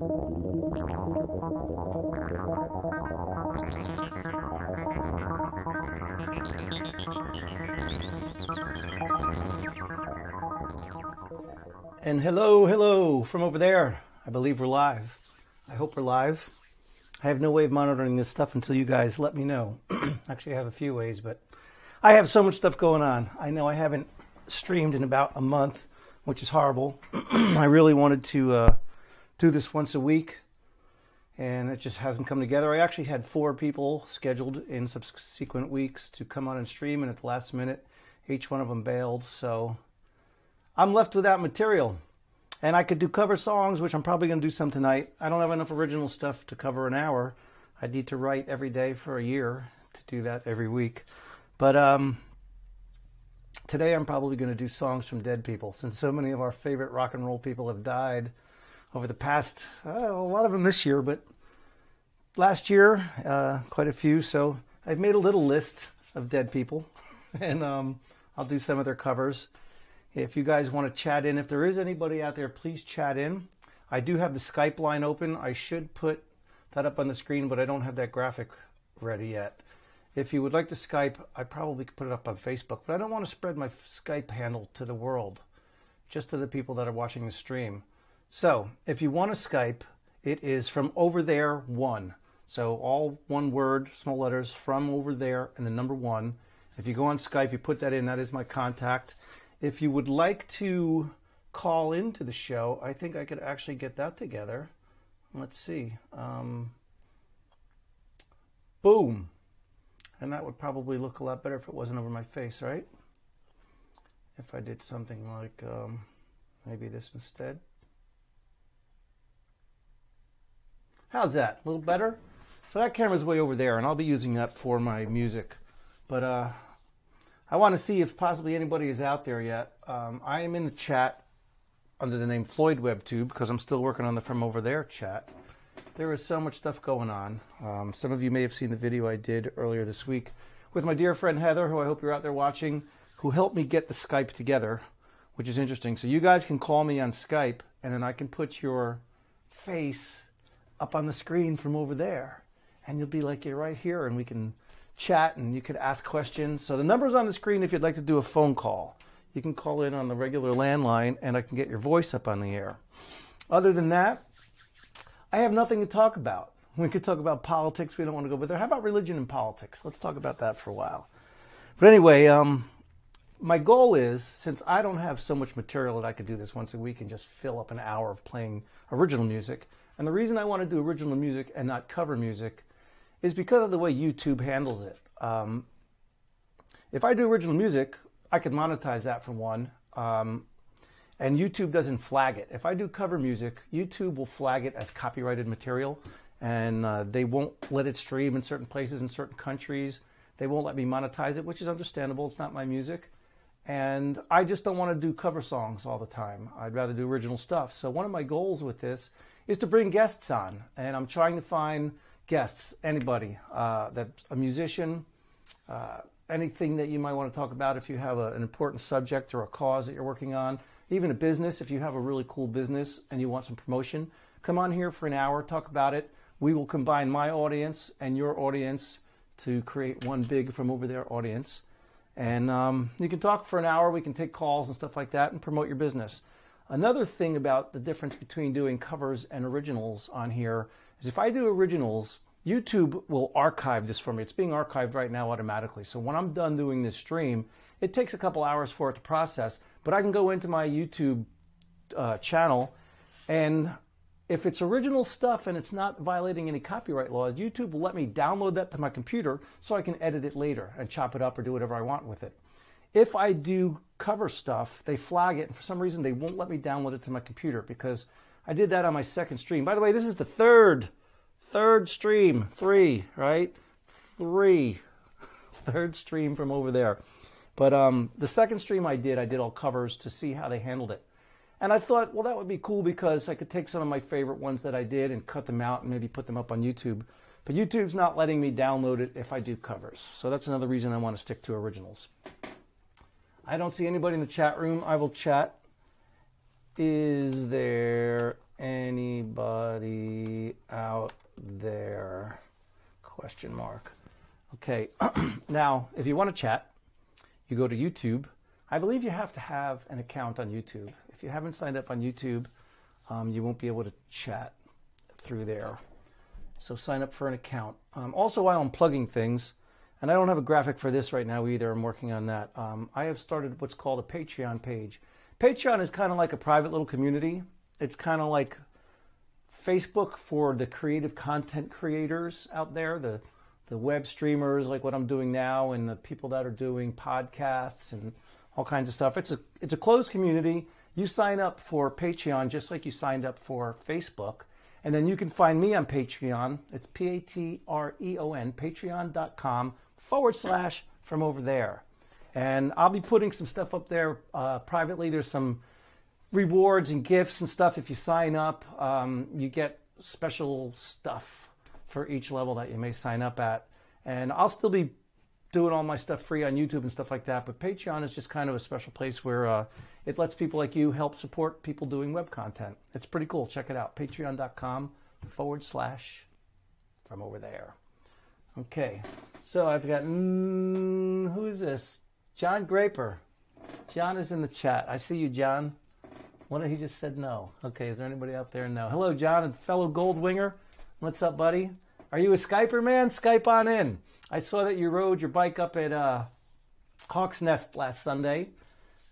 And hello from over there. I believe we're live. I hope we're live. I have no way of monitoring this stuff until you guys let me know. Actually, I have a few ways, but I have so much stuff going on. I know I haven't streamed in about a month, which is horrible. I really wanted to do this once a week, and it just hasn't come together. I actually had 4 people scheduled in subsequent weeks to come on and stream, and at the last minute, each one of them bailed. So I'm left without material. And I could do cover songs, which I'm probably going to do some tonight. I don't have enough original stuff to cover an hour. I need to write every day for a year to do that every week. But today I'm probably going to do songs from dead people, since so many of our favorite rock and roll people have died over the past, a lot of them this year, but last year, quite a few. So I've made a little list of dead people, and I'll do some of their covers. If you guys want to chat in, if there is anybody out there, please chat in. I do have the Skype line open. I should put that up on the screen, but I don't have that graphic ready yet. If you would like to Skype, I probably could put it up on Facebook, but I don't want to spread my Skype handle to the world, just to the people that are watching the stream. So if you want to Skype, it is FromOverThere 1. So all one word, small letters, FromOverThere, and the number 1. If you go on Skype, you put that in, that is my contact. If you would like to call into the show, I think I could actually get that together. Let's see. Boom. And that would probably look a lot better if it wasn't over my face, right? If I did something like maybe this instead. How's that? A little better? So that camera's way over there, and I'll be using that for my music. But I want to see if possibly anybody is out there yet. I am in the chat under the name Floyd WebTube because I'm still working on the From Over There chat. There is so much stuff going on. Some of you may have seen the video I did earlier this week with my dear friend Heather, who I hope you're out there watching, who helped me get the Skype together, which is interesting. So you guys can call me on Skype, and then I can put your face up on the screen from over there. And you'll be like, you're right here, and we can chat, and you could ask questions. So the number's on the screen if you'd like to do a phone call. You can call in on the regular landline, and I can get your voice up on the air. Other than that, I have nothing to talk about. We could talk about politics. We don't want to go there. How about religion and politics? Let's talk about that for a while. But anyway, my goal is, since I don't have so much material that I could do this once a week and just fill up an hour of playing original music, and the reason I want to do original music and not cover music is because of the way YouTube handles it. If I do original music, I could monetize that for one, and YouTube doesn't flag it. If I do cover music, YouTube will flag it as copyrighted material, and they won't let it stream in certain places in certain countries. They won't let me monetize it, which is understandable. It's not my music. And I just don't want to do cover songs all the time. I'd rather do original stuff. So one of my goals with this is to bring guests on, and I'm trying to find guests, anybody that's a musician, anything that you might want to talk about if you have an important subject or a cause that you're working on, even a business. If you have a really cool business and you want some promotion, come on here for an hour, talk about it. We will combine my audience and your audience to create one big From Over There audience. And you can talk for an hour, we can take calls and stuff like that and promote your business. Another thing about the difference between doing covers and originals on here is if I do originals, YouTube will archive this for me. It's being archived right now automatically. So when I'm done doing this stream, it takes a couple hours for it to process, but I can go into my YouTube channel, and if it's original stuff and it's not violating any copyright laws, YouTube will let me download that to my computer so I can edit it later and chop it up or do whatever I want with it. If I do cover stuff, they flag it, and for some reason they won't let me download it to my computer because I did that on my second stream. By the way, this is the third stream, 3, right? 3. Third stream from over there. But the second stream I did all covers to see how they handled it. And I thought, well, that would be cool because I could take some of my favorite ones that I did and cut them out and maybe put them up on YouTube. But YouTube's not letting me download it if I do covers. So that's another reason I want to stick to originals. I don't see anybody in the chat room. I will chat. Is there anybody out there? Question mark. Okay, now if you want to chat, you go to YouTube. I believe you have to have an account on YouTube. If you haven't signed up on YouTube, you won't be able to chat through there. So sign up for an account. Also, while I'm plugging things, and I don't have a graphic for this right now either, I'm working on that. I have started what's called a Patreon page. Patreon is kind of like a private little community. It's kind of like Facebook for the creative content creators out there, the web streamers like what I'm doing now, and the people that are doing podcasts and all kinds of stuff. It's a closed community. You sign up for Patreon just like you signed up for Facebook. And then you can find me on Patreon. It's Patreon, patreon.com/FromOverThere. And I'll be putting some stuff up there privately. There's some rewards and gifts and stuff. If you sign up, you get special stuff for each level that you may sign up at. And I'll still be doing all my stuff free on YouTube and stuff like that. But Patreon is just kind of a special place where it lets people like you help support people doing web content. It's pretty cool. Check it out. Patreon.com/FromOverThere. Okay. So I've got, who is this? John Graper. John is in the chat. I see you, John. He just said no. Okay, is there anybody out there? No. Hello, John, and fellow Gold Winger. What's up, buddy? Are you a Skyper, man? Skype on in. I saw that you rode your bike up at Hawk's Nest last Sunday.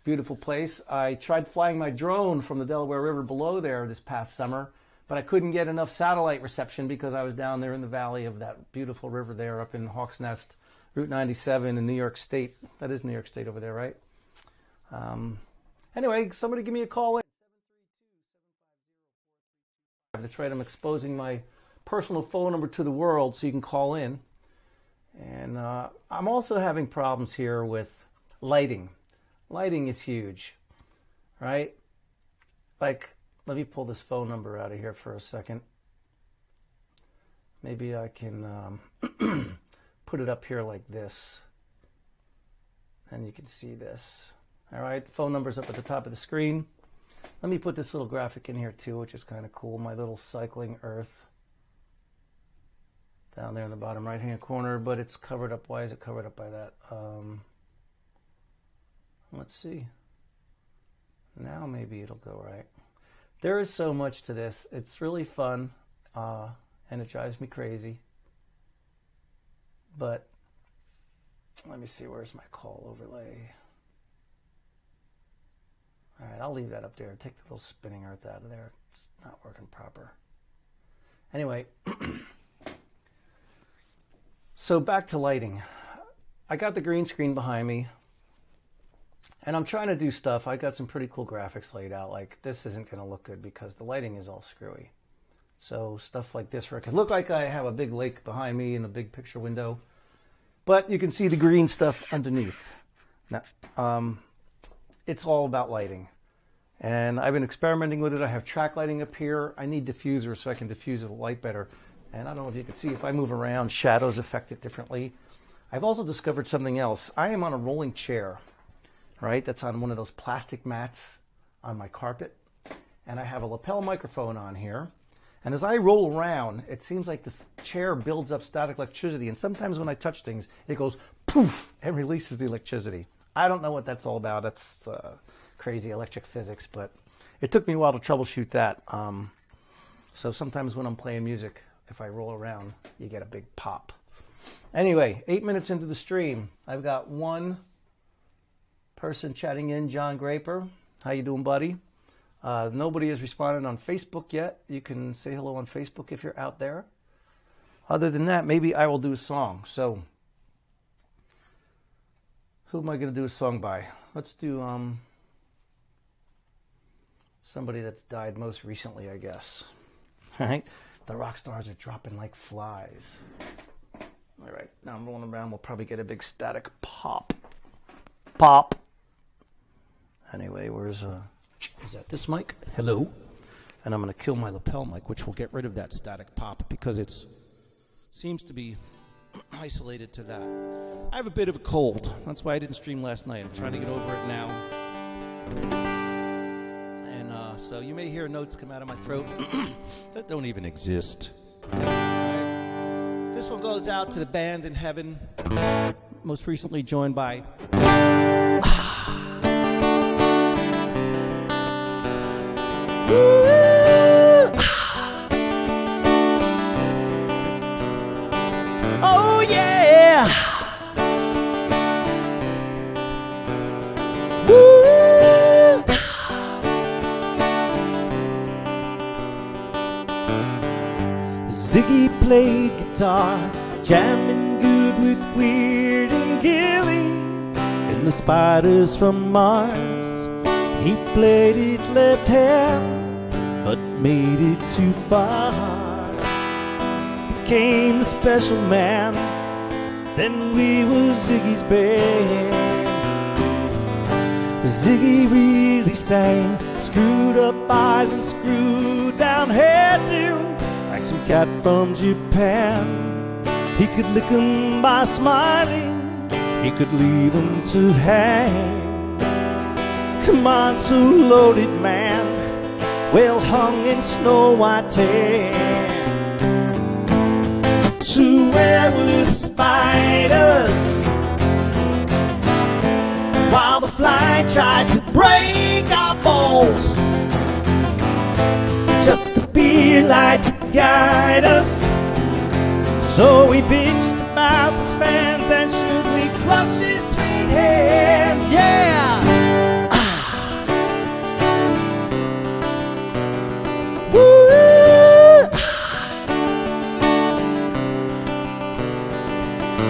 Beautiful place. I tried flying my drone from the Delaware River below there this past summer, but I couldn't get enough satellite reception because I was down there in the valley of that beautiful river there up in Hawk's Nest, Route 97 in New York State. That is New York State over there, right? Anyway, somebody give me a call in. That's right, I'm exposing my personal phone number to the world so you can call in. And I'm also having problems here with lighting. Lighting is huge, right? Like, let me pull this phone number out of here for a second. Maybe I can put it up here like this. And you can see this. All right, the phone number's up at the top of the screen. Let me put this little graphic in here too, which is kind of cool. My little cycling Earth down there in the bottom right-hand corner, but it's covered up. Why is it covered up by that? Let's see. Now maybe it'll go right. There is so much to this. It's really fun, and it drives me crazy. But let me see, where's my call overlay? All right, I'll leave that up there. Take the little spinning Earth out of there. It's not working proper. Anyway, so back to lighting. I got the green screen behind me, and I'm trying to do stuff. I got some pretty cool graphics laid out. Like, this isn't going to look good because the lighting is all screwy. So stuff like this, where it could look like I have a big lake behind me and a big picture window, but you can see the green stuff underneath. Now, it's all about lighting. And I've been experimenting with it. I have track lighting up here. I need diffusers so I can diffuse the light better. And I don't know if you can see, if I move around, shadows affect it differently. I've also discovered something else. I am on a rolling chair, right? That's on one of those plastic mats on my carpet. And I have a lapel microphone on here. And as I roll around, it seems like this chair builds up static electricity. And sometimes when I touch things, it goes poof and releases the electricity. I don't know what that's all about. That's crazy electric physics, but it took me a while to troubleshoot that. So sometimes when I'm playing music, if I roll around, you get a big pop. Anyway, 8 minutes into the stream, I've got one person chatting in, John Graper. How you doing, buddy? Nobody has responded on Facebook yet. You can say hello on Facebook if you're out there. Other than that, maybe I will do a song. So who am I going to do a song by? Let's do somebody that's died most recently, I guess. All right? The rock stars are dropping like flies. All right, now I'm rolling around. We'll probably get a big static pop. Pop. Anyway, where's is that this mic? Hello. And I'm going to kill my lapel mic, which will get rid of that static pop because it seems to be isolated to that. I have a bit of a cold. That's why I didn't stream last night. I'm trying to get over it now. And so you may hear notes come out of my throat that don't even exist. This one goes out to the band in heaven, most recently joined by oh yeah. Ziggy played guitar, jamming good with Weird and Gilly and the Spiders from Mars. He played it left hand, but made it too far. Became a special man, then we were Ziggy's band. Ziggy really sang, screwed up eyes and screwed down hairdo, like some cat from Japan. He could lick 'em by smiling, he could leave 'em to hang. Come on, so loaded man, well hung in snow white tan. So where were the spiders while the fly tried to break our balls? Just to be light to guide us. So we bitched about his fans, and should we crush his sweet hands? Yeah! Woo!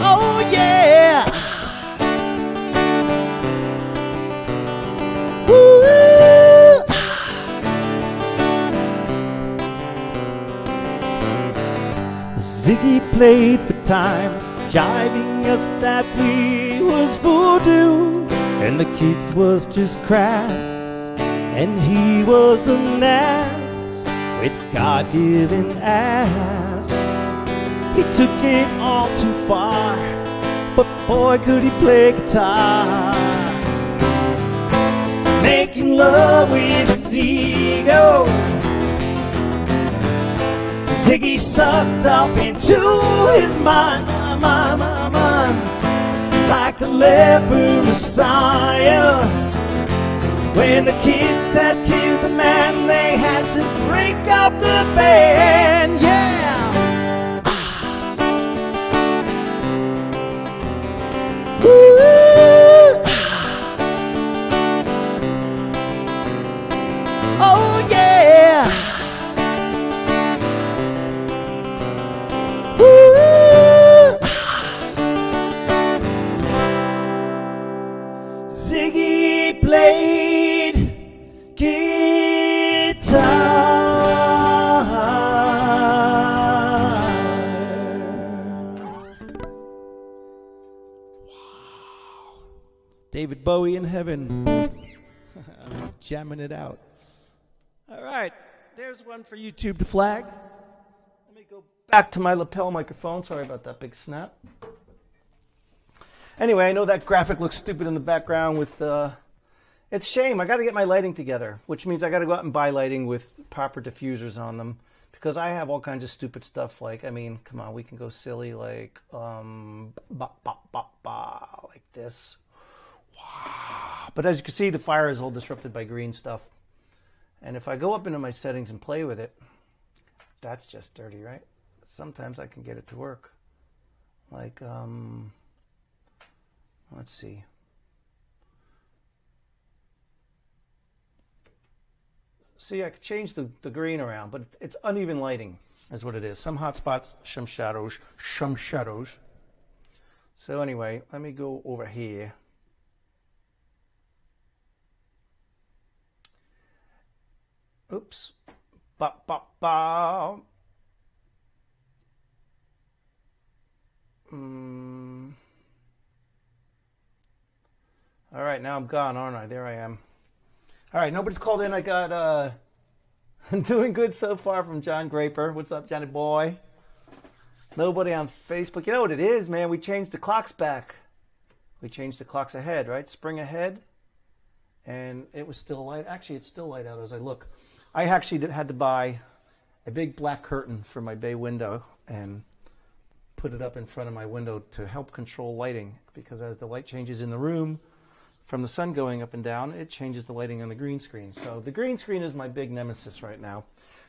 Oh yeah! Woo! Ziggy played for time, jiving us that we was voodoo, and the kids was just crass, and he was the nass with God-given ass. He took it all too far, but boy could he play guitar. Making love with his ego, Ziggy sucked up into his mind, like a leper messiah. When the kids had killed the man, they had to break up the band. Yeah! Woo! Oh yeah! Woo! Ziggy played guitar. Wow. David Bowie in heaven. I'm jamming it out. All right, there's one for YouTube to flag. Let me go back to my lapel microphone. Sorry about that big snap. Anyway, I know that graphic looks stupid in the background with, it's a shame. I got to get my lighting together, which means I got to go out and buy lighting with proper diffusers on them, because I have all kinds of stupid stuff. Like, I mean, come on, we can go silly, like, like this. Wow. But as you can see, the fire is all disrupted by green stuff. And if I go up into my settings and play with it, that's just dirty, right? Sometimes I can get it to work. Like, let's see. See, I could change the green around, but it's uneven lighting is what it is. Some hot spots, some shadows, some shadows. So anyway, let me go over here. Oops. Ba, ba, ba. All right, now I'm gone, aren't I? There I am. All right, nobody's called in. I got doing good so far from John Graper. What's up, Johnny boy? Nobody on Facebook. You know what it is, man? We changed the clocks back. We changed the clocks ahead, right? Spring ahead. And it was still light. Actually, it's still light out as I look. I actually had to buy a big black curtain for my bay window and put it up in front of my window to help control lighting, because as the light changes in the room from the sun going up and down, it changes the lighting on the green screen. So the green screen is my big nemesis right now.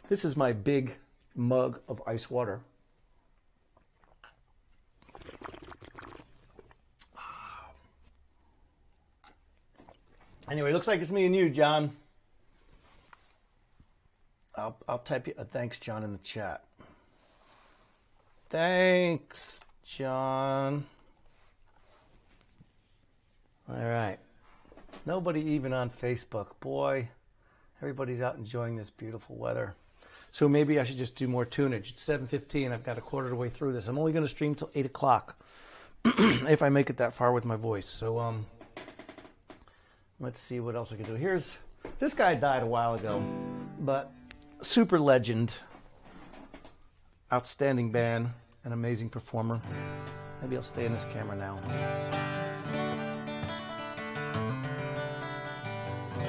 This is my big mug of ice water. Anyway, looks like it's me and you, John. I'll type you a thanks, John, in the chat. Thanks, John. All right. Nobody even on Facebook. Boy, everybody's out enjoying this beautiful weather. So maybe I should just do more tunage. It's 7:15. I've got a quarter of the way through this. I'm only going to stream till 8 o'clock if I make it that far with my voice. So let's see what else I can do. Here's, this guy died a while ago, but super legend, outstanding band, an amazing performer. Maybe I'll stay in this camera now.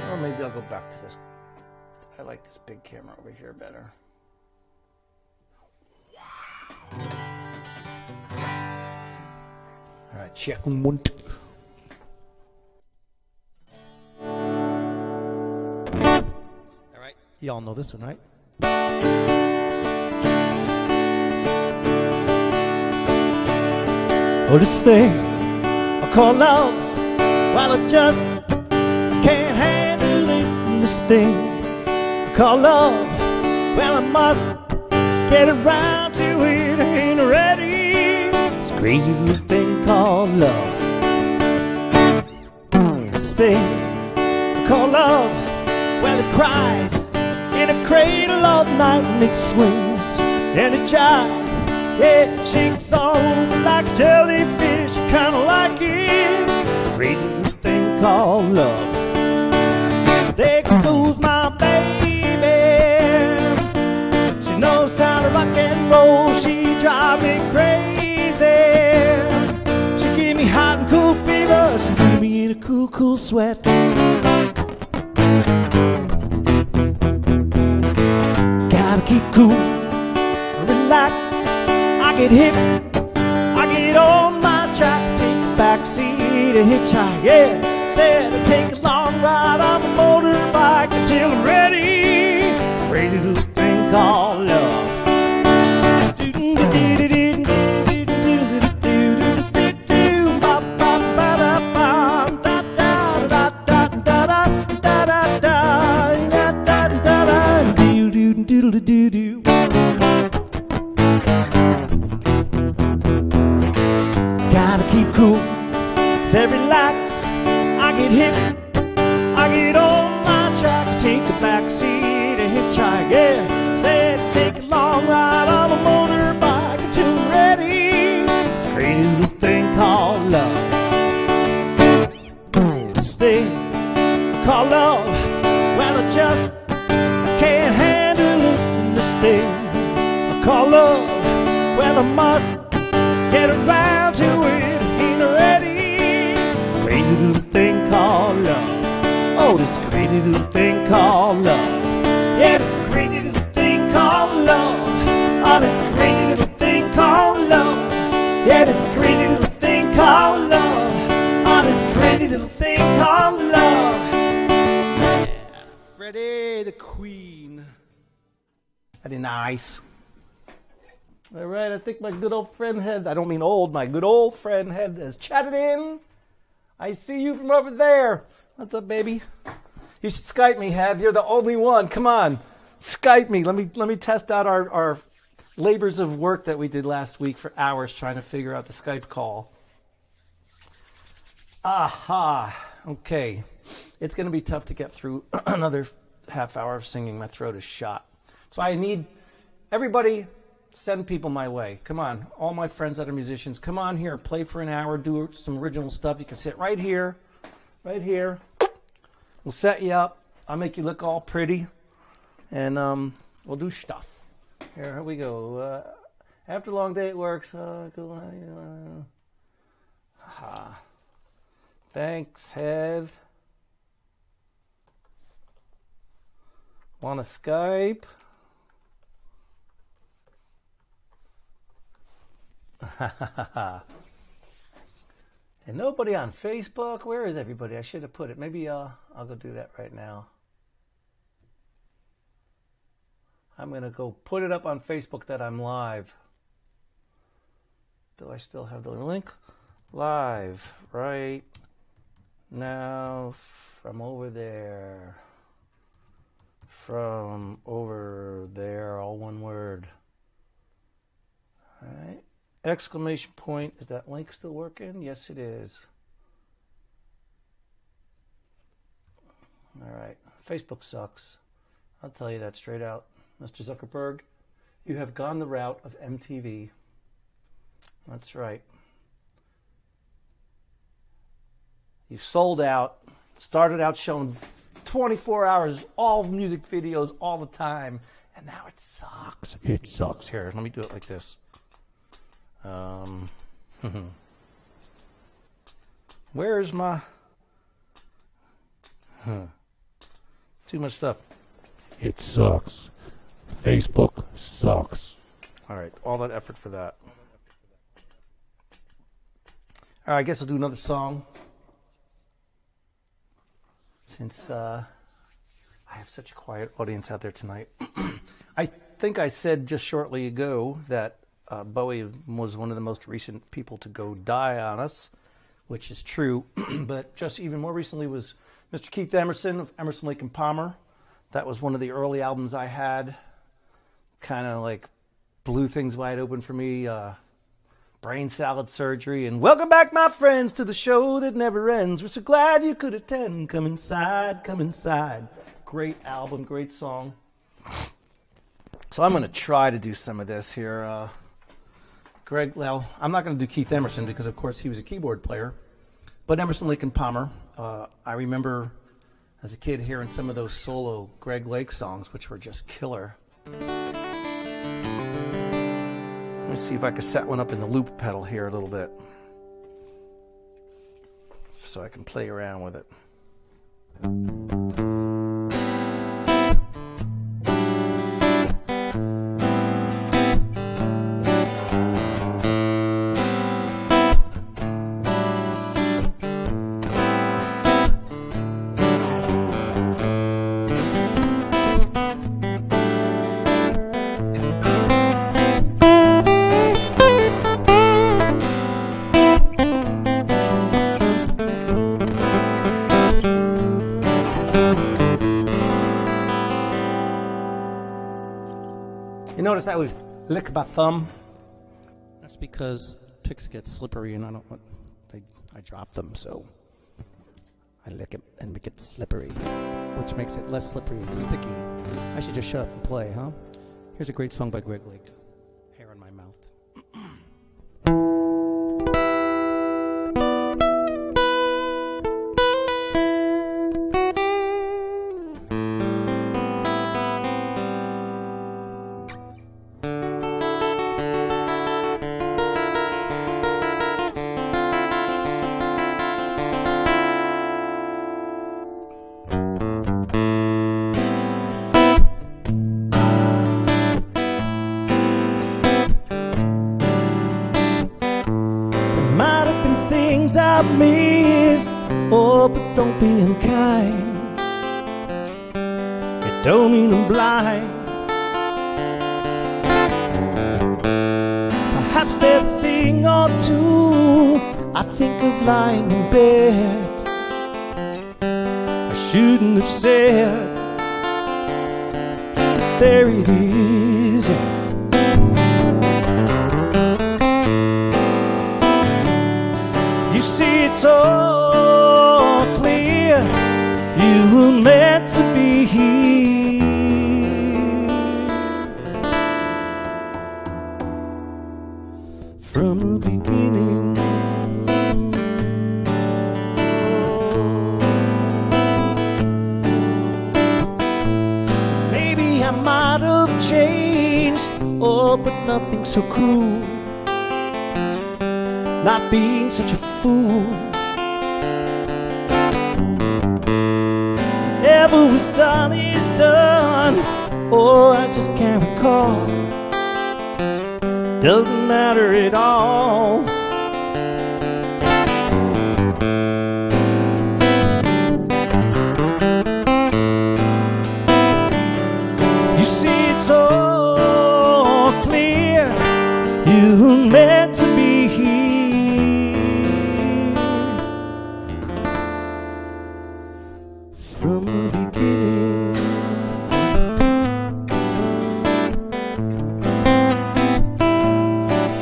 Or maybe I'll go back to this. I like this big camera over here better. Wow. All right, check 1, 2. All right, y'all know this one, right? Oh, this thing I call love, while I just can't handle it. This thing I call love, well, I must get around to it. I ain't ready. This crazy little thing called love. This thing I call love, well, it cries in a cradle all night, and it swings and it jives. Yeah, it shakes all over like a jellyfish, kinda like it. It's a crazy little thing called love. There goes my baby. She knows how to rock and roll. She drives me crazy. She give me hot and cool fever. She leave me in a cool, cool sweat. Gotta keep cool, relax. I get hip, I get on my track, take a backseat, a hitchhike, yeah. Said I take a long ride on a motorbike until I'm ready. It's a crazy little thing called love. Gotta keep cool, say relax. I get hip, I get on my track, take a backseat, a hitchhike, yeah. Said take a long ride on a motorbike until I'm ready. It's a crazy little thing called love. This thing called love, well, I just can't handle it. This thing I call love, well, I must get around to it. Ain't ready. It's a crazy little thing called love. Oh, this crazy little thing called love. Yeah, this crazy little thing called love. Oh, this crazy little thing called love. Yeah, this crazy little thing called love. Oh, this crazy little thing called love. Yeah, Freddie the Queen. Very nice. All right, I think my good old friend Head, I don't mean old, my good old friend Head has chatted in. I see you from over there. What's up, baby? You should Skype me, Head. You're the only one. Come on, Skype me. Let me test out our labors of work that we did last week for hours trying to figure out the Skype call. Aha. Okay. It's going to be tough to get through another half hour of singing. My throat is shot. So I need everybody... Send people my way. Come on. All my friends that are musicians, come on here. Play for an hour. Do some original stuff. You can sit right here. Right here. We'll set you up. I'll make you look all pretty. And we'll do stuff. Here we go. After a long day at work. Thanks, Heath. Want to Skype? And nobody on Facebook? Where is everybody? I should have put it. Maybe I'll go do that right now. I'm going to go put it up on Facebook that I'm live. Do I still have the link? Live right now from over there. From over there, all one word. All right. Exclamation point. Is that link still working? Yes, it is. All right. Facebook sucks. I'll tell you that straight out. Mr. Zuckerberg, you have gone the route of MTV. That's right. You sold out, started out showing 24 hours, all music videos all the time, and now it sucks. It sucks. Here, let me do it like this. Where's my... Too much stuff. It sucks. Facebook sucks. All right, all that effort for that. All right, I guess I'll do another song. Since I have such a quiet audience out there tonight. I think I said just shortly ago that Bowie was one of the most recent people to go die on us, which is true. But just even more recently was Mr. Keith Emerson of Emerson, Lake and Palmer. That was one of the early albums I had. Kind of like blew things wide open for me. Brain salad surgery. And welcome back, my friends, to the show that never ends. We're so glad you could attend. Come inside, come inside. Great album, great song. So I'm going to try to do some of this here. Greg, well, I'm not going to do Keith Emerson because, of course, he was a keyboard player. But Emerson, Lake and Palmer, I remember as a kid hearing some of those solo Greg Lake songs, which were just killer. Let me see if I can set one up in the loop pedal here a little bit so I can play around with it. Notice I would lick my thumb. That's because picks get slippery and I don't want I drop them, so I lick it and make it slippery, which makes it less slippery and sticky. I should just shut up and play, huh? Here's a great song by Greg Lake. Hair in my mouth. I've missed, oh, but don't be unkind. It don't mean I'm blind. Perhaps there's a thing or two I think of lying in bed I shouldn't have said. There it is. See, it's all clear. You were meant to be here from the beginning. Maybe I might have changed, oh, but nothing so cruel. Not being such a fool. Whatever was done is done. Oh, I just can't recall. Doesn't matter at all. You see, it's all clear. You meant to be here from the beginning.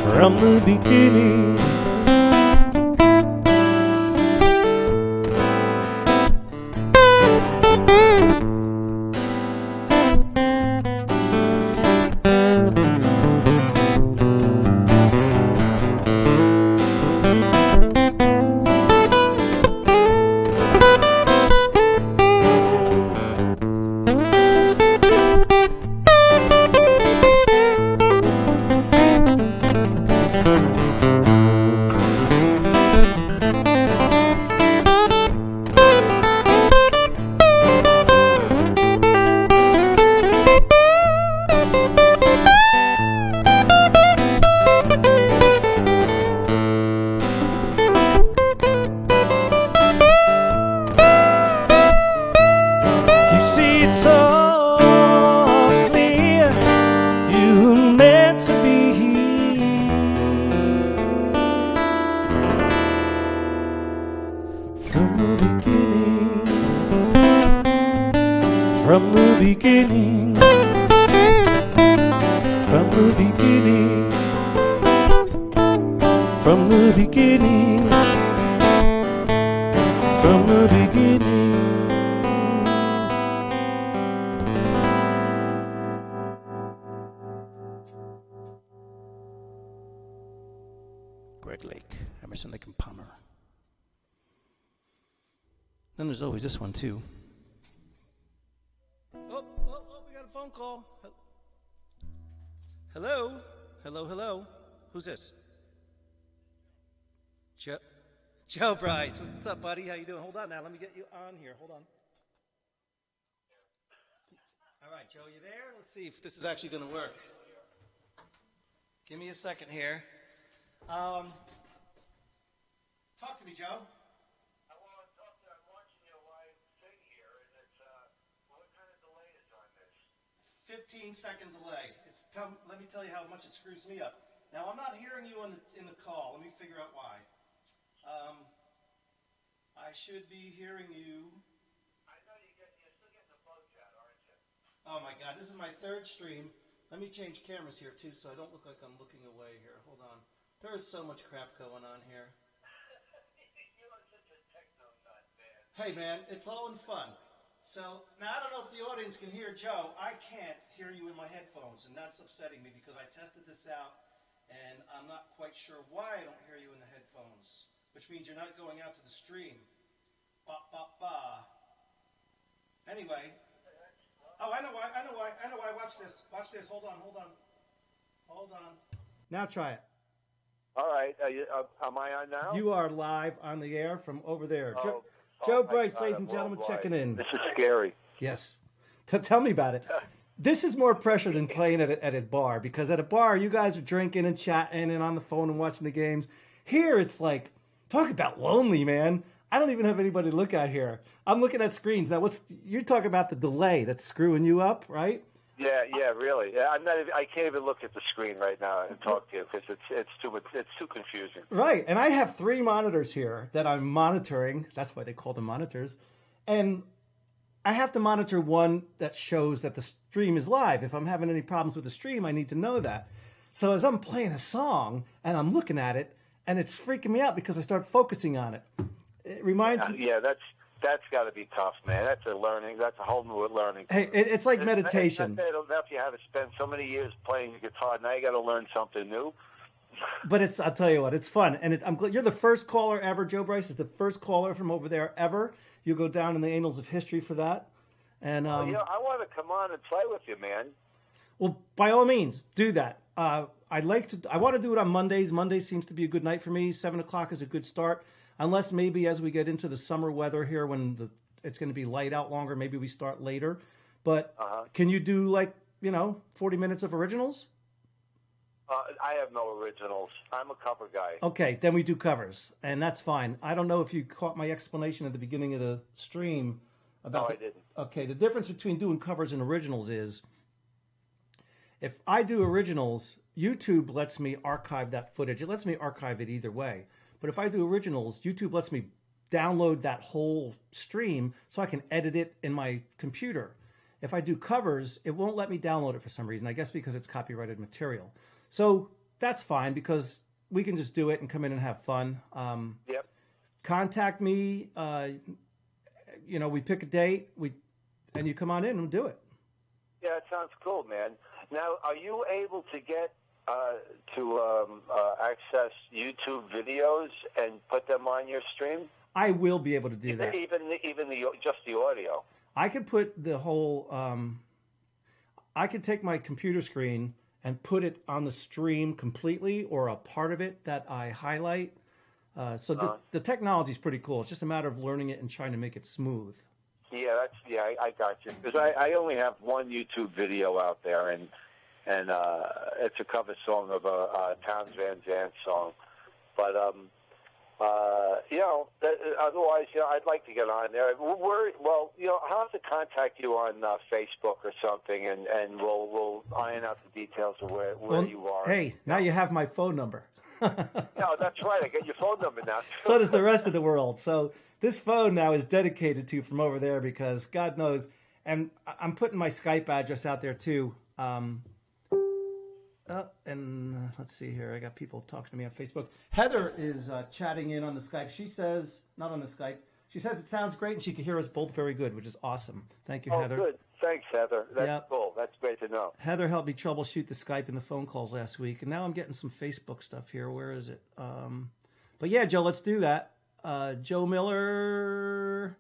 From the beginning. From the beginning, from the beginning, from the beginning, from the beginning. Greg Lake, Emerson, Lake and Palmer. Then there's always this one too. Oh, we got a phone call. Hello? Hello? Who's this? Joe Bryce. What's up, buddy? How you doing? Hold on now. Let me get you on here. Hold on. All right, Joe, you there? Let's see if this is actually going to work. Give me a second here. Talk to me, Joe. 15-second delay. Let me tell you how much it screws me up. Now, I'm not hearing you in the call. Let me figure out why. I should be hearing you. I know you're still getting the phone chat, aren't you? Oh, my God. This is my third stream. Let me change cameras here, too, so I don't look like I'm looking away here. Hold on. There is so much crap going on here. You are such a techno nut, man. Hey, man, it's all in fun. So, now I don't know if the audience can hear Joe. I can't hear you in my headphones, and that's upsetting me because I tested this out, and I'm not quite sure why I don't hear you in the headphones, which means you're not going out to the stream. Ba. Anyway. Oh, I know why. Watch this. Hold on. Now try it. All right. Am I on now? You are live on the air from over there. Joe Bryce, ladies and gentlemen, checking in. This is scary. Yes. Tell me about it. This is more pressure than playing at a bar, because at a bar, you guys are drinking and chatting and on the phone and watching the games. Here, it's like, talk about lonely, man. I don't even have anybody to look at here. I'm looking at screens. Now, you're talking about the delay that's screwing you up, right? Yeah, really. Yeah, I can't even look at the screen right now and talk to you because it's too confusing. Right, and I have 3 monitors here that I'm monitoring. That's why they call them monitors. And I have to monitor one that shows that the stream is live. If I'm having any problems with the stream, I need to know that. So as I'm playing a song and I'm looking at it, and it's freaking me out because I start focusing on it. It reminds me. Yeah, that's got to be tough, man. That's a whole new learning. Hey, it's like meditation. It's not enough you have to spend so many years playing guitar. Now you got to learn something new. But I'll tell you what, it's fun. And I'm glad you're the first caller ever. Joe Bryce is the first caller from over there ever. You go down in the annals of history for that. And I want to come on and play with you, man. Well, by all means, do that. I want to do it on Mondays. Monday seems to be a good night for me. 7 o'clock is a good start. Unless maybe as we get into the summer weather here when it's going to be light out longer, maybe we start later. But can you do like 40 minutes of originals? I have no originals. I'm a cover guy. Okay, then we do covers, and that's fine. I don't know if you caught my explanation at the beginning of the stream about. No, I didn't. Okay, the difference between doing covers and originals is, if I do originals, YouTube lets me archive that footage. It lets me archive it either way. But if I do originals, YouTube lets me download that whole stream so I can edit it in my computer. If I do covers, it won't let me download it for some reason. I guess because it's copyrighted material. So that's fine because we can just do it and come in and have fun. Yep. Contact me. We pick a date. And you come on in and do it. Yeah, it sounds cool, man. Now, are you able to get to access YouTube videos and put them on your stream? I will be able to do that. Even just the audio. I could put the whole. I could take my computer screen and put it on the stream completely, or a part of it that I highlight. So the technology is pretty cool. It's just a matter of learning it and trying to make it smooth. Yeah, I got you. Because I only have one YouTube video out there, and it's a cover song of a Townes Van Zandt song. But otherwise, I'd like to get on there. I'll have to contact you on Facebook or something, and we'll iron out the details of where you are. Hey, now you have my phone number. No, that's right. I get your phone number now. So does the rest of the world. So this phone now is dedicated to From Over There because God knows, and I'm putting my Skype address out there too. Let's see here. I got people talking to me on Facebook. Heather is chatting in on the Skype. She says, not on the Skype, she says it sounds great and she can hear us both very good, which is awesome. Thank you, Heather. Oh, good. Thanks, Heather. That's cool. That's great to know. Heather helped me troubleshoot the Skype and the phone calls last week, and now I'm getting some Facebook stuff here. Where is it? But yeah, Joe, let's do that. Joe Miller.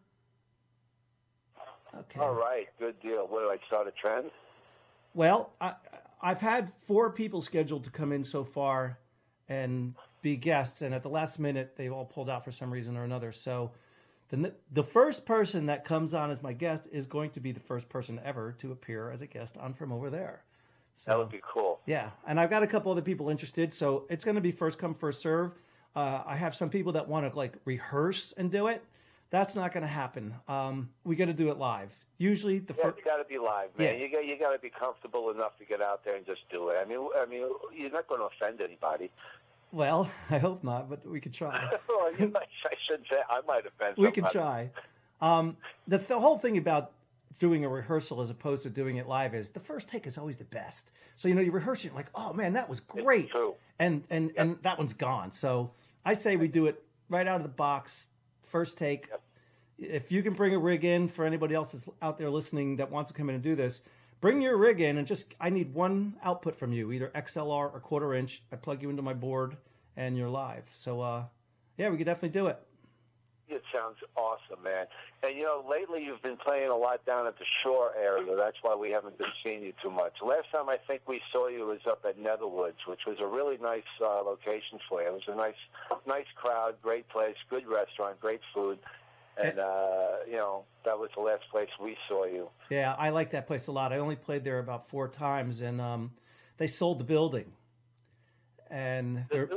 Okay. All right. Good deal. What, do I start a trend? Well, I've had 4 people scheduled to come in so far and be guests, and at the last minute, they all pulled out for some reason or another. So the first person that comes on as my guest is going to be the first person ever to appear as a guest on From Over There. So, that would be cool. Yeah, and I've got a couple other people interested, so it's going to be first come, first serve. I have some people that want to rehearse and do it. That's not going to happen. We got to do it live. Usually the first. It's got to be live, man. Yeah. You got to be comfortable enough to get out there and just do it. I mean, you're not going to offend anybody. Well, I hope not, but we could try. Well, I shouldn't say I might offend somebody. We could try. The whole thing about doing a rehearsal as opposed to doing it live is the first take is always the best. So you rehearse it, you're like, oh man, that was great, It's true. and that one's gone. So I say we do it right out of the box, first take. Yep. If you can bring a rig in for anybody else that's out there listening that wants to come in and do this, bring your rig in and I need one output from you, either XLR or quarter inch. I plug you into my board and you're live. So, yeah, we could definitely do it. It sounds awesome, man. And, lately you've been playing a lot down at the shore area. That's why we haven't been seeing you too much. Last time I think we saw you was up at Netherwoods, which was a really nice location for you. It was a nice crowd, great place, good restaurant, great food. And, that was the last place we saw you. Yeah, I like that place a lot. I only played there about 4 times, and they sold the building. And the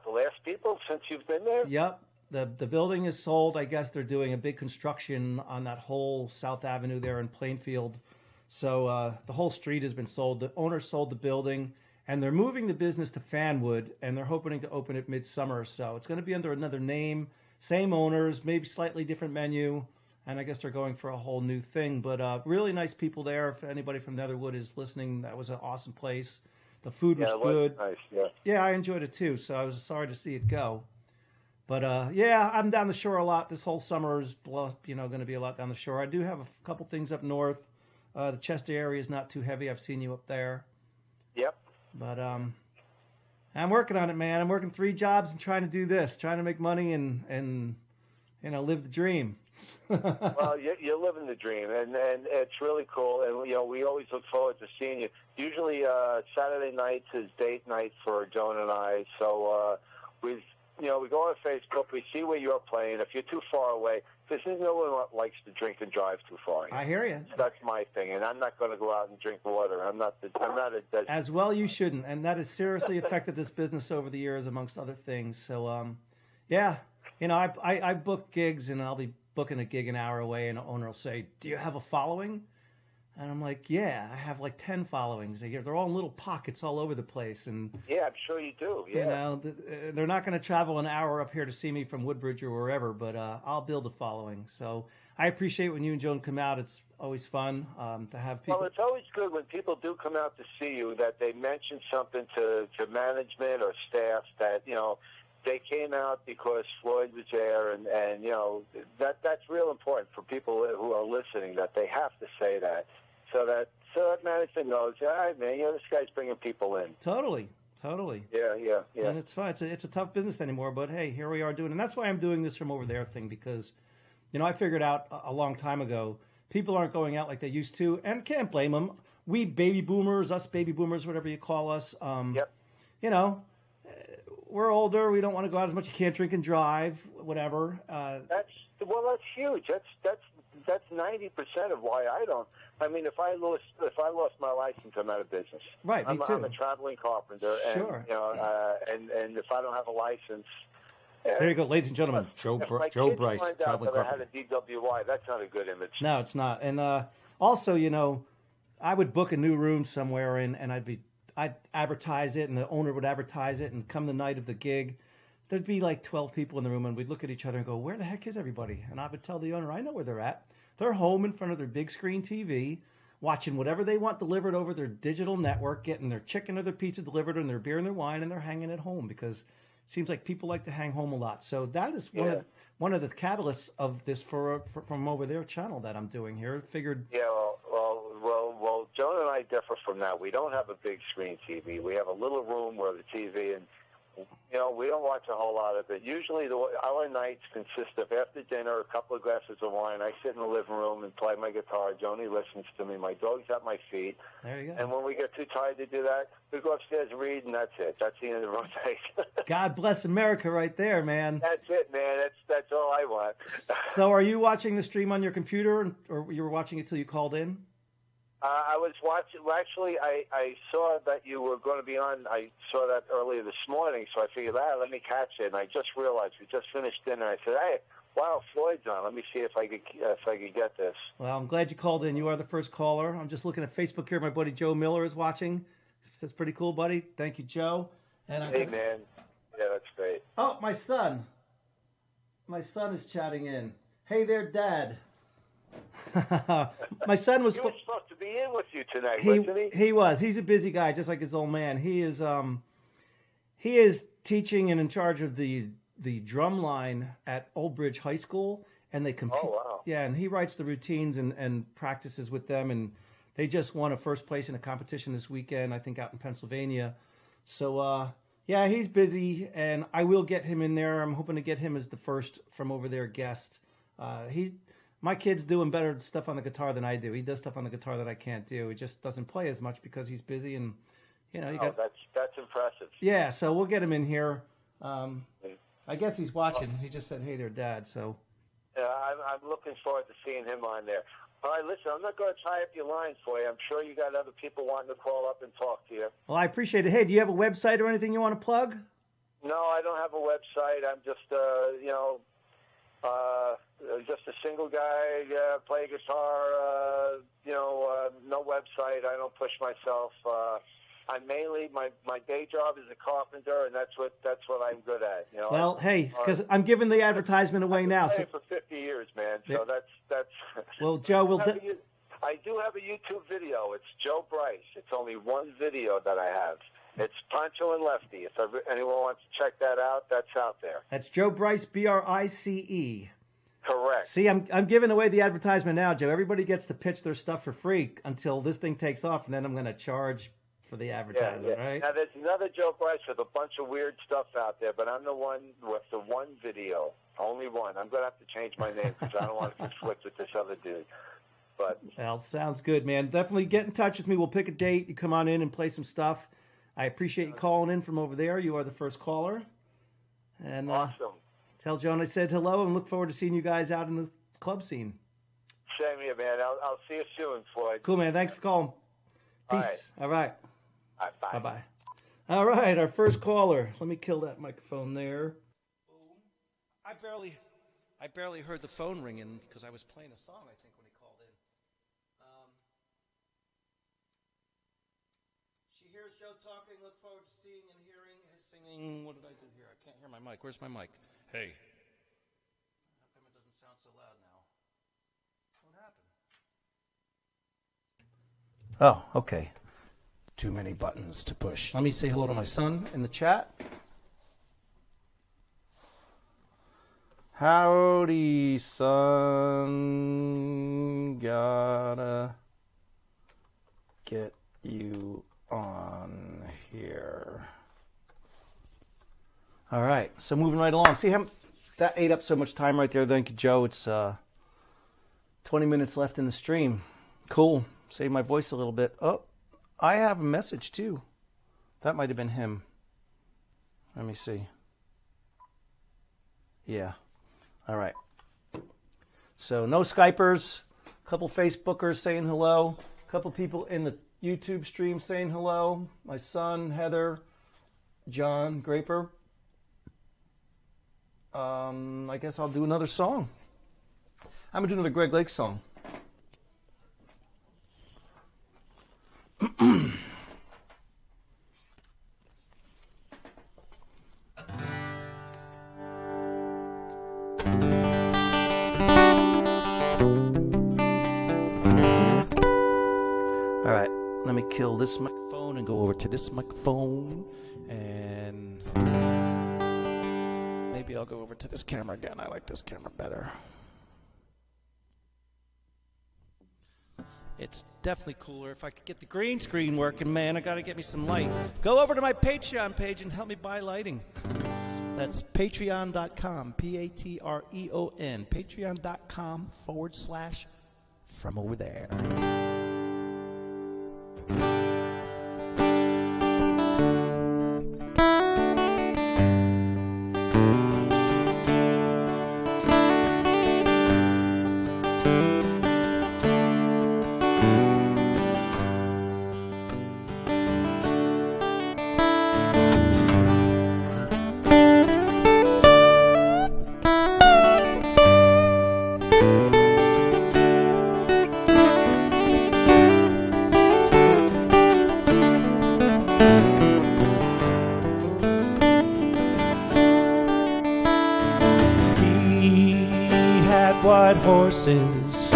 last people since you've been there? Yep. The building is sold. I guess they're doing a big construction on that whole South Avenue there in Plainfield. So the whole street has been sold. The owner sold the building, and they're moving the business to Fanwood, and they're hoping to open it midsummer. So it's going to be under another name. Same owners, maybe slightly different menu, and I guess they're going for a whole new thing. But really nice people there. If anybody from Netherwood is listening, that was an awesome place. The food was good. Nice, yeah. Yeah, I enjoyed it too, so I was sorry to see it go. But yeah, I'm down the shore a lot. This whole summer is going to be a lot down the shore. I do have a couple things up north. The Chester area is not too heavy. I've seen you up there. Yep. But I'm working on it, man. I'm working 3 jobs and trying to do this, trying to make money and live the dream. Well, you're living the dream, and it's really cool. And we always look forward to seeing you. Usually Saturday nights is date night for Joan and I. So we go on Facebook, we see where you're playing. If you're too far away, Because no one likes to drink and drive too far. I hear you. So that's my thing, and I'm not going to go out and drink water. I'm not a As well, you shouldn't, and that has seriously affected this business over the years, amongst other things. So, yeah, you know, I book gigs, and I'll be booking a gig an hour away, and the owner will say, "Do you have a following?" And I'm like, "Yeah, I have like 10 followings. They're all in little pockets all over the place." And yeah, I'm sure you do. Yeah, you know, they're not going to travel an hour up here to see me from Woodbridge or wherever, but I'll build a following. So I appreciate when you and Joan come out. It's always fun to have people. Well, it's always good when people do come out to see you that they mention something to management or staff that, you know, they came out because Floyd was there, and you know, that's real important for people who are listening, that they have to say that. So that management knows, all right, man, you know, this guy's bringing people in. Totally. Yeah. And it's fun. It's a tough business anymore, but hey, here we are doing it. And that's why I'm doing this From Over There thing, because, you know, I figured out a long time ago, people aren't going out like they used to, and can't blame them. We baby boomers, whatever you call us, Yep. you know, we're older. We don't want to go out as much. You can't drink and drive, whatever. That's huge. That's 90% of why I don't. I mean, if I lost my license, I'm out of business. Right, me too. I'm a traveling carpenter, and sure. You know, and if I don't have a license, there you go, ladies and gentlemen. Joe Bryce, traveling carpenter. I had carpenter. a DWI. That's not a good image. No, it's not. And also, you know, I would book a new room somewhere, and I'd advertise it, and the owner would advertise it, and come the night of the gig, there'd be like 12 people in the room, and we'd look at each other and go, "Where the heck is everybody?" And I would tell the owner, "I know where they're at. They're home in front of their big screen TV, watching whatever they want delivered over their digital network, getting their chicken or their pizza delivered, and their beer and their wine, and they're hanging at home," because it seems like people like to hang home a lot. So that is one of the catalysts of this From Over There channel that I'm doing here. Figured. Yeah, well, Joan and I differ from that. We don't have a big screen TV. We have a little room where the TV, and you know, we don't watch a whole lot of it. Usually our nights consist of, after dinner, a couple of glasses of wine. I sit in the living room and play my guitar. Joni listens to me. My dog's at my feet. There you go. And when we get too tired to do that, we go upstairs and read, and that's it. That's the end of our night. God bless America right there, man. That's it, man. That's all I want. So are you watching the stream on your computer, or you were watching it till you called in? I was watching. Well, actually, I saw that you were going to be on. I saw that earlier this morning, so I figured, let me catch it. And I just realized we just finished dinner. I said, hey, wow, Floyd's on. Let me see if I could get this. Well, I'm glad you called in. You are the first caller. I'm just looking at Facebook here. My buddy Joe Miller is watching. Says, pretty cool, buddy. Thank you, Joe. And hey, man. Yeah, that's great. Oh, my son. My son is chatting in. Hey there, Dad. My son was. He was supposed to be in with you tonight, wasn't he? He was. He's a busy guy, just like his old man. He is teaching and in charge of the drum line at Old Bridge High School, and they compete. Oh, wow. Yeah, and he writes the routines and practices with them, and they just won a first place in a competition this weekend, I think, out in Pennsylvania. So yeah, he's busy, and I will get him in there. I'm hoping to get him as the first From Over There guest. My kid's doing better stuff on the guitar than I do. He does stuff on the guitar that I can't do. He just doesn't play as much because he's busy, and you know. That's impressive. Yeah, so we'll get him in here. I guess he's watching. He just said, "Hey there, Dad." So. I'm looking forward to seeing him on there. All right, listen, I'm not going to tie up your lines for you. I'm sure you got other people wanting to call up and talk to you. Well, I appreciate it. Hey, do you have a website or anything you want to plug? No, I don't have a website. I'm just, just a single guy, play guitar, no website. I don't push myself. I'm mainly, my day job is a carpenter, and that's what I'm good at. You know. Well, hey, because I'm giving the advertisement away now. I've been playing for 50 years, man. So that's. Well, Joe, I do have a YouTube video. It's Joe Bryce. It's only one video that I have. It's Pancho and Lefty. If anyone wants to check that out, that's out there. That's Joe Bryce, BRICE. Correct. See, I'm giving away the advertisement now, Joe. Everybody gets to pitch their stuff for free until this thing takes off, and then I'm going to charge for the advertisement, right? Now, there's another Joe Bryce with a bunch of weird stuff out there, but I'm the one with the one video, only one. I'm going to have to change my name because I don't want to conflict with this other dude. But well, sounds good, man. Definitely get in touch with me. We'll pick a date. You come on in and play some stuff. I appreciate you calling in from over there. You are the first caller. And awesome. Tell John I said hello and look forward to seeing you guys out in the club scene. Same here, man. I'll see you soon, Floyd. Cool, man. Thanks for calling. Peace. All right. All right, bye. Bye-bye. All right, our first caller. Let me kill that microphone there. I barely heard the phone ringing because I was playing a song, I think, when he called in. She hears Joe talking. Look forward to seeing and hearing his singing. What did I do here? I can't hear my mic. Where's my mic? Hey. How come it doesn't sound so loud now? What happened? Oh, okay. Too many buttons to push. Let me say hello to my son in the chat. Howdy, son. Gotta get you on here. All right, so moving right along. See how that ate up so much time right there. Thank you, Joe. It's 20 minutes left in the stream. Cool. Save my voice a little bit. Oh, I have a message too. That might have been him. Let me see. Yeah. All right. So no Skypers, a couple Facebookers saying hello, a couple people in the YouTube stream saying hello. My son, Heather, John Graper. I guess I'll do another song. I'm going to do another Greg Lake song. All right, let me kill this microphone and go over to this microphone, and maybe I'll go over to this camera again. I like this camera better. It's definitely cooler if I could get the green screen working, man. I got to get me some light. Go over to my Patreon page and help me buy lighting. That's patreon.com, Patreon, patreon.com/FromOverThere. Horses,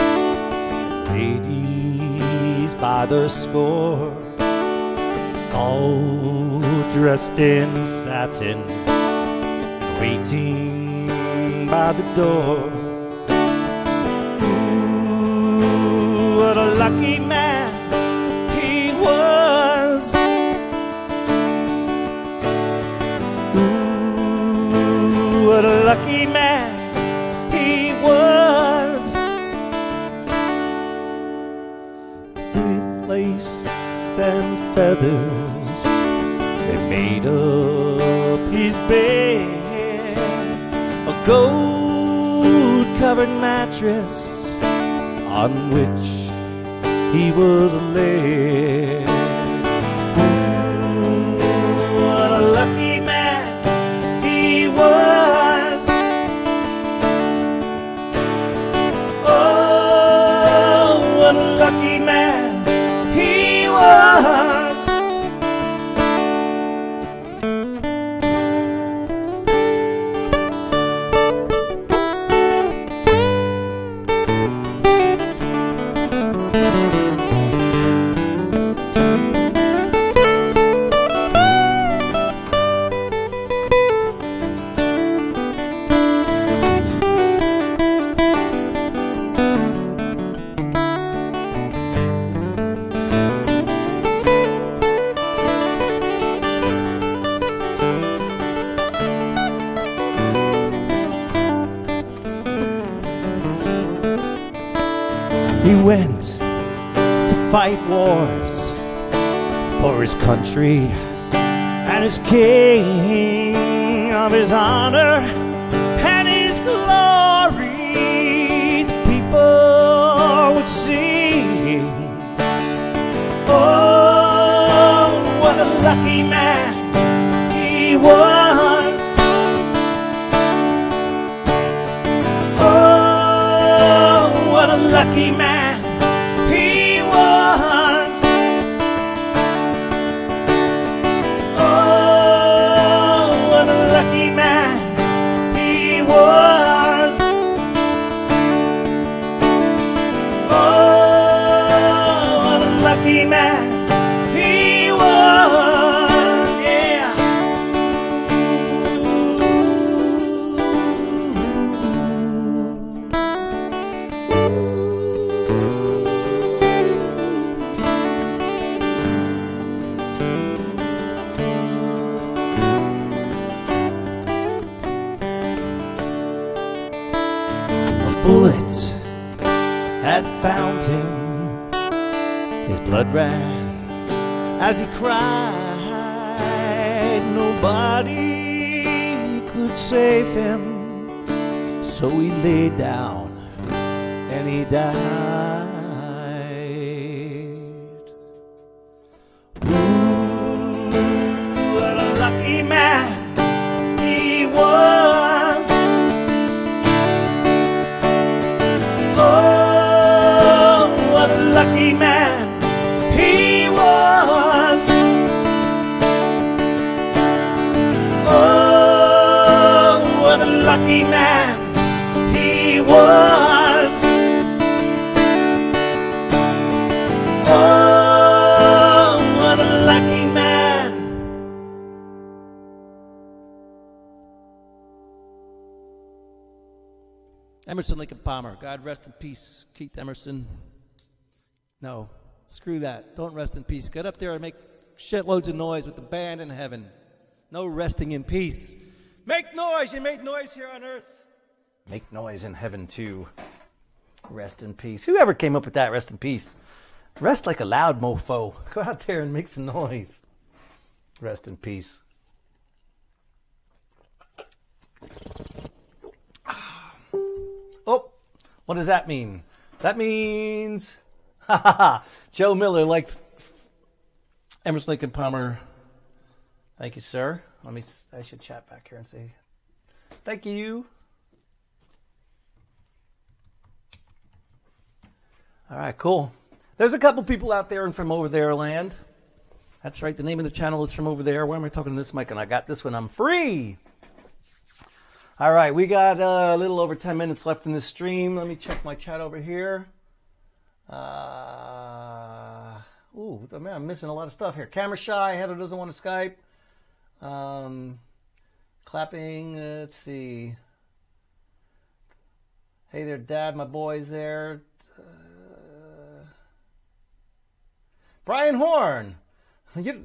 ladies by the score, all dressed in satin, waiting by the door. Ooh, what a lucky man he was. Ooh, what a lucky man he was. With lace and feathers, they made up his bed, a gold-covered mattress on which he was laid. Ooh, what a lucky man he was. What a lucky man he was. He went to fight wars for his country and his king, of his honor and found him. His blood ran as he cried. Nobody could save him, so he laid down and he died. Ooh, what a lucky man he was. Oh, what a lucky man he was. Oh, what a lucky man he was. Oh, what a lucky man. Emerson Lincoln Palmer, God rest in peace. Keith Emerson. No, screw that. Don't rest in peace. Get up there and make shitloads of noise with the band in heaven. No resting in peace. Make noise. You made noise here on earth. Make noise in heaven too. Rest in peace. Whoever came up with that, rest in peace? Rest like a loud mofo. Go out there and make some noise. Rest in peace. Oh, what does that mean? That means Joe Miller liked Emerson Lincoln Palmer. Thank you, sir. I should chat back here and say thank you. All right, cool. There's a couple people out there in From Over There land. That's right. The name of the channel is From Over There. Why am I talking to this mic? And I got this one. I'm free. All right, we got a little over 10 minutes left in this stream. Let me check my chat over here. Ooh, man, I'm missing a lot of stuff here. Camera shy, Heather doesn't want to Skype. Clapping, let's see. Hey there, Dad, my boy's there. Brian Horn.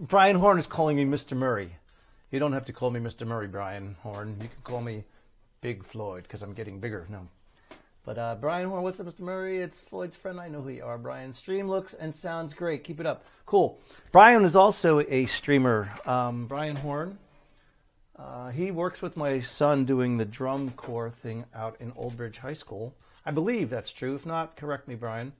Brian Horn is calling me Mr. Murray. You don't have to call me Mr. Murray, Brian Horn. You can call me Big Floyd because I'm getting bigger. No. But Brian Horn, what's up, Mr. Murray? It's Floyd's friend. I know who you are, Brian. Stream looks and sounds great. Keep it up. Cool. Brian is also a streamer. Brian Horn. He works with my son doing the drum corps thing out in Old Bridge High School. I believe that's true. If not, correct me, Brian.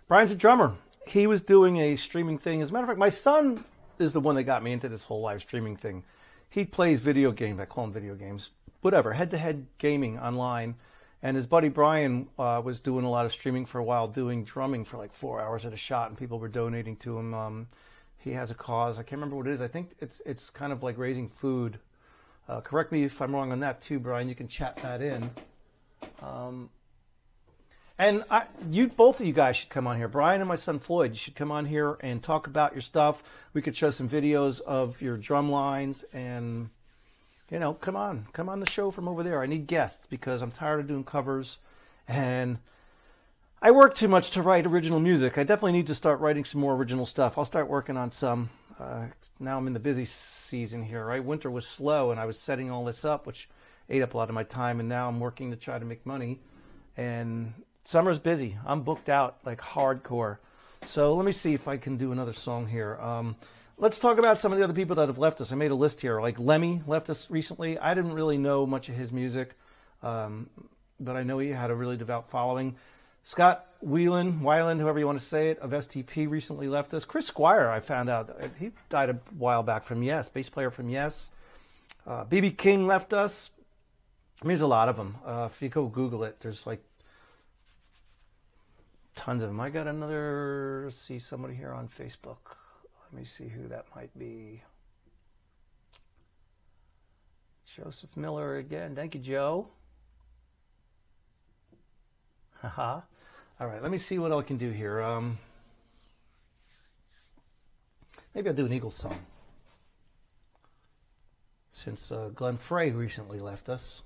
Brian's a drummer. He was doing a streaming thing. As a matter of fact, my son is the one that got me into this whole live streaming thing. He plays video games. I call them video games. Whatever, head-to-head gaming online. And his buddy Brian was doing a lot of streaming for a while, doing drumming for like 4 hours at a shot, and people were donating to him. He has a cause. I can't remember what it is. I think it's kind of like raising food. Correct me if I'm wrong on that too, Brian. You can chat that in. And both of you guys should come on here. Brian and my son Floyd, you should come on here and talk about your stuff. We could show some videos of your drum lines and, come on the show From Over There. I need guests because I'm tired of doing covers and I work too much to write original music. I definitely need to start writing some more original stuff. I'll start working on some. Now I'm in the busy season here, right? Winter was slow and I was setting all this up, which ate up a lot of my time. And now I'm working to try to make money. And summer's busy. I'm booked out like hardcore. So let me see if I can do another song here. Let's talk about some of the other people that have left us. I made a list here. Like Lemmy left us recently. I didn't really know much of his music, but I know he had a really devout following. Scott Weiland, however you want to say it, of STP recently left us. Chris Squire, I found out. He died a while back from Yes, bass player from Yes. B.B. King left us. I mean, there's a lot of them. If you go Google it, there's like tons of them. I got another, let's see, somebody here on Facebook. Let me see who that might be. Joseph Miller again. Thank you, Joe. Haha. All right, let me see what I can do here. Maybe I'll do an Eagles song. Since Glenn Frey recently left us.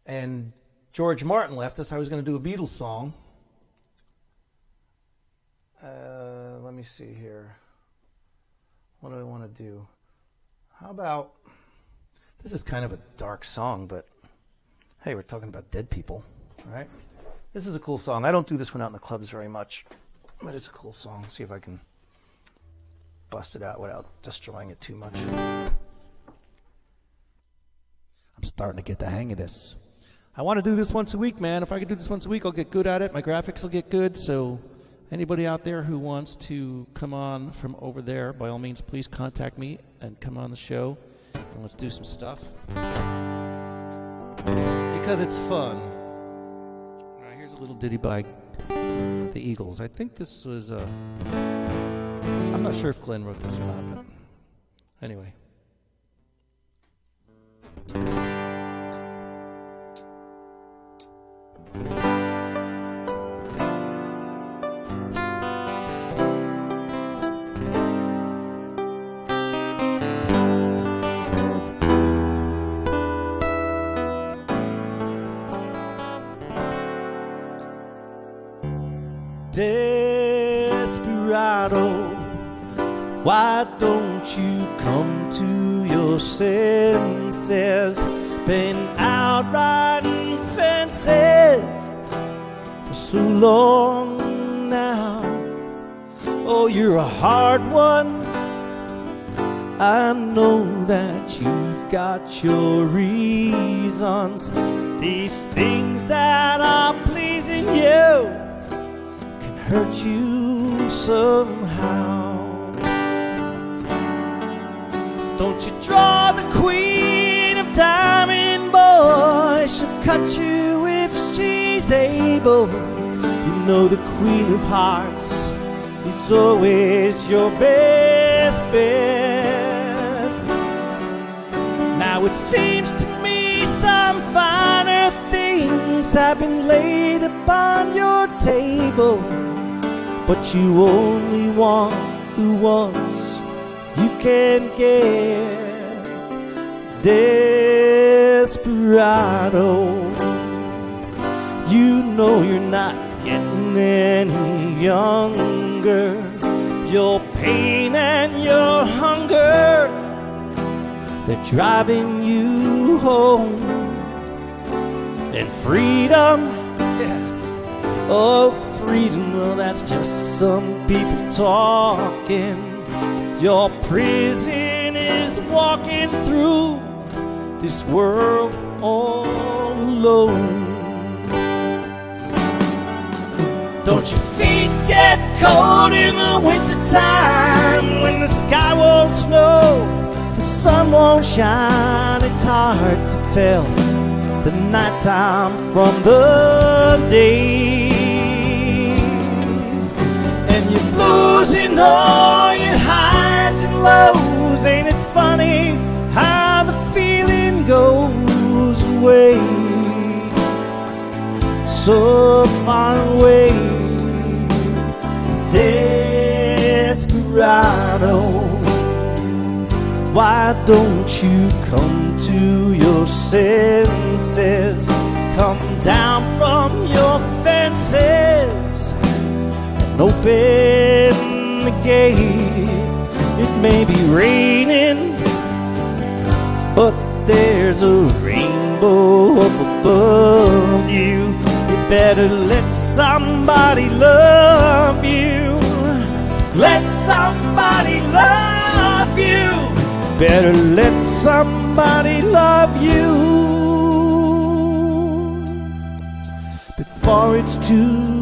And George Martin left us, I was going to do a Beatles song. Let me see here. What do I want to do? How about, this is kind of a dark song, but Hey, we're talking about dead people, right? This is a cool song. I don't do this one out in the clubs very much, but it's a cool song. Let's see if I can bust it out without destroying it too much. I'm starting to get the hang of this. I want to do this once a week, man. If I could do this once a week, I'll get good at it. My graphics will get good. So anybody out there who wants to come on from over there, by all means, please contact me and come on the show. And let's do some stuff. Because it's fun. All right, here's a little ditty by the Eagles. I think this was... I'm not sure if Glenn wrote this or not, but anyway. Desperado, why don't you come to your senses? Been out riding fences for so long now. Oh, you're a hard one. I know that you've got your reasons. These things that are pleasing you can hurt you somehow. Don't you draw the queen of diamond, boy. She'll cut you if she's able. You know the queen of hearts is always your best bet. Now it seems to me some finer things have been laid upon your table, but you only want the ones you can get. Desperado, you know you're not getting any younger. Your pain and your hunger, they're driving you home. And freedom, yeah, oh freedom, well that's just some people talking. Your prison is walking through this world all alone. Don't your feet get cold in the winter time when the sky won't snow, the sun won't shine? It's hard to tell the nighttime from the day. And you're losing all your highs and lows. Ain't it funny how the feeling goes away, so far away? Desperado, why don't you come to your senses? Come down from your fences and open the gate. It may be raining, but there's a rainbow up above you. You better let somebody love you. Let somebody love you. Better let somebody love you before it's too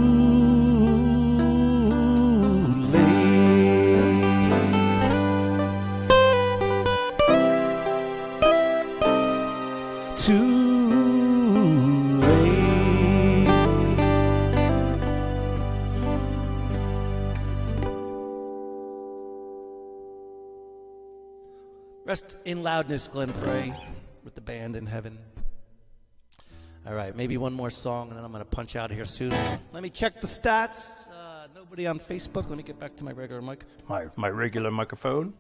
Rest in loudness, Glenn Frey, with the band in heaven. All right, maybe one more song, and then I'm going to punch out of here soon. Let me check the stats. Nobody on Facebook. Let me get back to my regular mic. My regular microphone.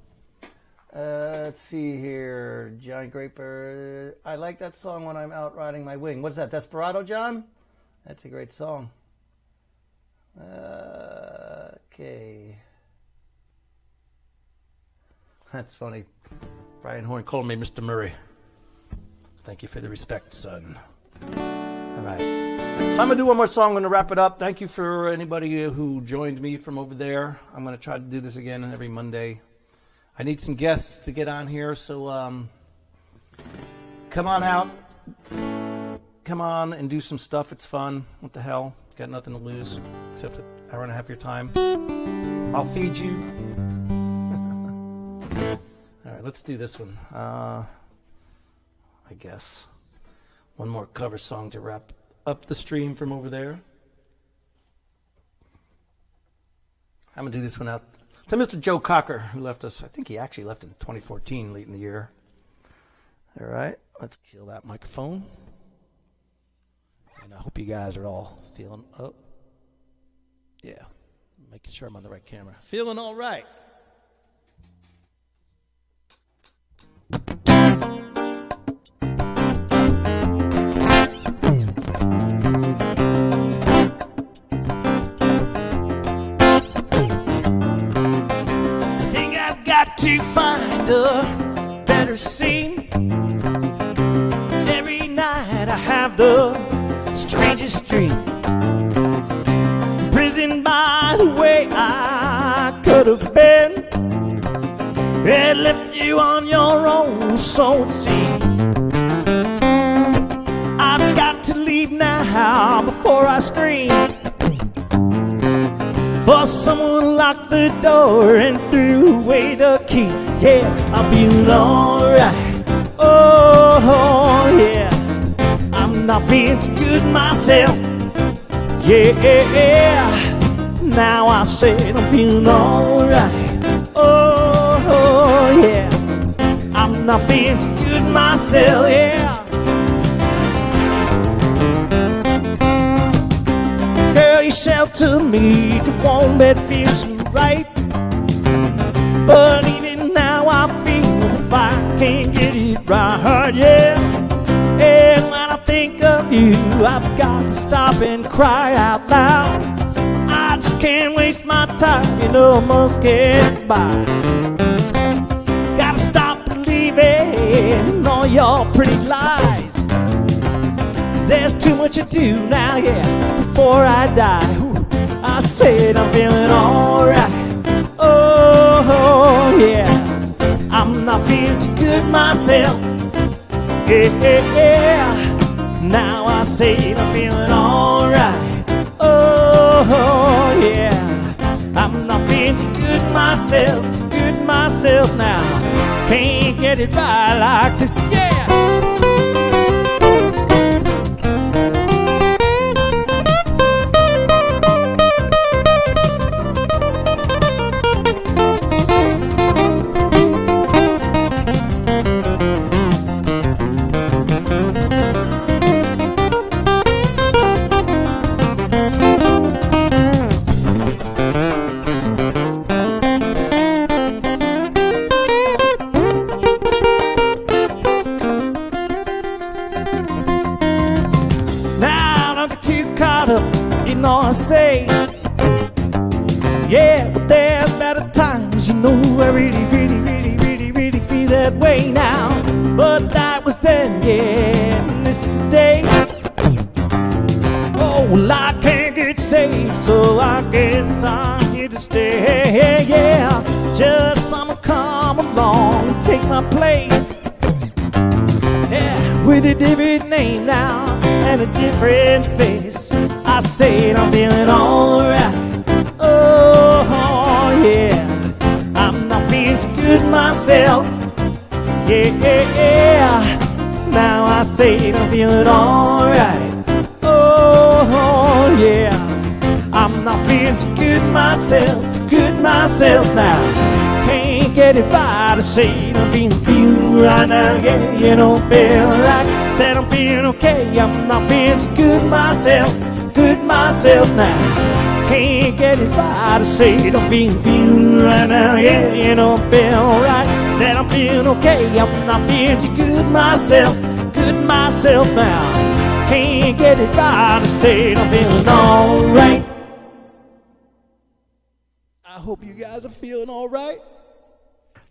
Let's see here. John Graper. I like that song when I'm out riding my wing. What's that, Desperado, John? That's a great song. Okay. That's funny. Brian Horn called me Mr. Murray. Thank you for the respect, son. All right. So I'm going to do one more song. I'm going to wrap it up. Thank you for anybody who joined me from over there. I'm going to try to do this again every Monday. I need some guests to get on here, so come on out. Come on and do some stuff. It's fun. What the hell? Got nothing to lose except an hour and a half of your time. I'll feed you. All right, let's do this one. I guess. One more cover song to wrap up the stream from over there. I'm going to do this one out to Mr. Joe Cocker, who left us. I think he actually left in 2014, late in the year. All right, let's kill that microphone. And I hope you guys are all feeling up. Yeah, making sure I'm on the right camera. Feeling all right. I think I've got to find a better scene. Every night I have the strangest dream. Imprisoned by the way I could have been, and left you on your own, so it seems. I've got to leave now before I scream, for someone locked the door and threw away the key. Yeah, I'm feeling alright. Oh yeah, I'm not feeling too good myself. Yeah, now I said I'm feeling alright. Oh yeah, I'm not feeling too good myself. Yeah, girl, you shelter me, the warm bed feels right. But even now I feel as if I can't get it right. Yeah, and when I think of you, I've got to stop and cry out loud. I just can't waste my time, you know, I must get by. Gotta stop believing in all your pretty lies, 'cause there's too much to do now, yeah, before I die. Ooh, I said I'm feeling alright. Oh yeah, I'm not feeling too good myself. Yeah, now I say I'm feeling alright. Oh yeah, I'm not feeling too good myself now. Can't get it right like this, yeah. Say, yeah, but there's better times, you know. I really feel that way now. But that was then, yeah, and this is today. Oh, well, I can't get saved, so I guess I'm here to stay. Yeah, just someone come along and take my place. Yeah, with a different name now and a different face. I said I'm feeling alright. Oh yeah, I'm not feeling too good myself. Yeah, now I say I'm feeling alright. Oh yeah, I'm not feeling too good myself now. Can't get it by to say I'm feeling right now. Yeah, you don't feel right. Said I'm feeling okay. I'm not feeling too good myself now. Can't get it right to say I'm feeling right now. Yeah, you don't feel right. Said I'm feeling okay. I'm not feeling too good myself now. Can't get it right to say I'm feeling alright. I hope you guys are feeling alright.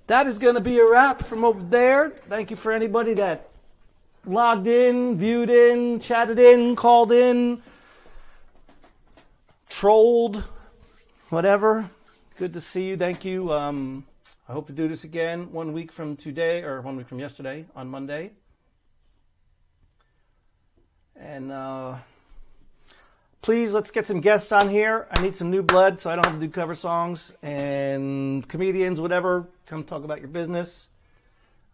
That is going to be a wrap from over there. Thank you for anybody that logged in, viewed in, chatted in, called in, trolled, whatever. Good to see you. Thank you. I hope to do this again 1 week from today, or 1 week from yesterday on Monday. And please, let's get some guests on here. I need some new blood so I don't have to do cover songs. And comedians, whatever, come talk about your business.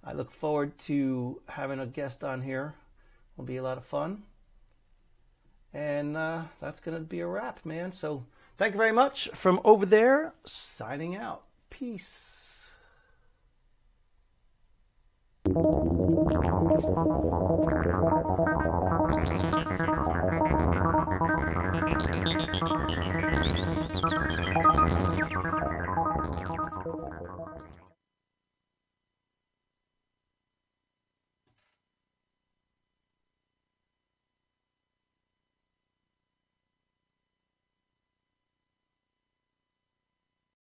I look forward to having a guest on here. It'll be a lot of fun. And that's going to be a wrap, man. So thank you very much. From over there, signing out. Peace.